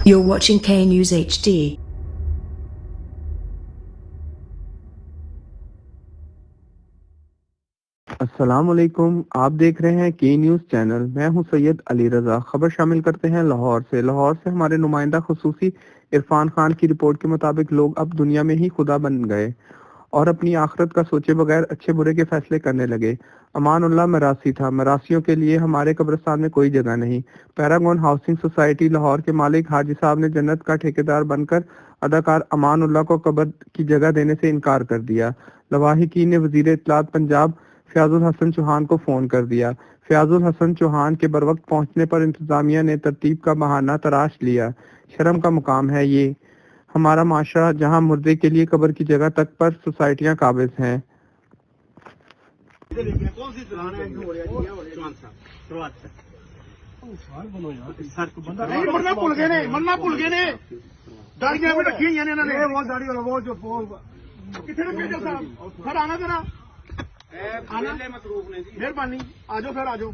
You're watching K News HD. السلام علیکم، آپ دیکھ رہے ہیں کے نیوز چینل۔ میں ہوں سید علی رضا۔ خبر شامل کرتے ہیں لاہور سے ہمارے نمائندہ خصوصی عرفان خان کی رپورٹ کے مطابق لوگ اب دنیا میں ہی خدا بن گئے اور اپنی آخرت کا سوچے بغیر اچھے برے کے فیصلے کرنے لگے۔ امان اللہ مراسی تھا، مراسیوں کے لیے ہمارے قبرستان میں کوئی جگہ نہیں۔ پیراگون ہاؤسنگ سوسائٹی لاہور کے مالک حاجی صاحب نے جنت کا ٹھیکیدار بن کر اداکار امان اللہ کو قبر کی جگہ دینے سے انکار کر دیا۔ لواحقین نے وزیر اطلاعات پنجاب فیاض الحسن چوہان کو فون کر دیا۔ فیاض الحسن چوہان کے بروقت پہنچنے پر انتظامیہ نے ترتیب کا بہانہ تراش لیا۔ شرم کا مقام ہے یہ ہمارا معاشرہ جہاں مردے کے لیے قبر کی جگہ تک پر سوسائٹیاں قابض ہیں۔ مہربانی آ جاؤ سر، آ جاؤ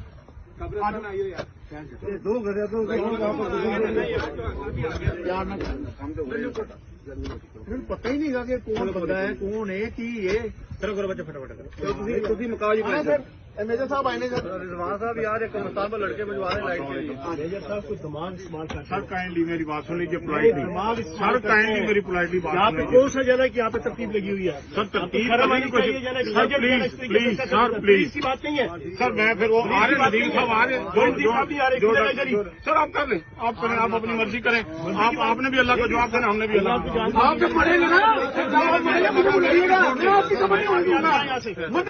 پتہ ہی نہیں گا کہ کون بندہ ہے، کون ہے کی ہے۔ بچے فٹافٹ میجر صاحب آئے سر، رضوان صاحب یار ایک مستقبل لڑکے بجوا رہے لائٹ سر۔ کائنڈلی میری بات سن لیجیے پولائٹلی سر، کائنڈلی میری پولائٹلی بات۔ یہاں پہ کون سا جگہ ہے کہ یہاں پہ ترتیب لگی ہوئی ہے سر؟ ترتیب sir please please sir please کی بات نہیں ہے سر۔ میں پھر وہ آ رہے ندیم صاحب آ رہے سر، آپ کر لیں، آپ کریں، آپ اپنی مرضی کریں۔ آپ نے بھی اللہ کا جواب دینا، ہم نے بھی اللہ کا جواب۔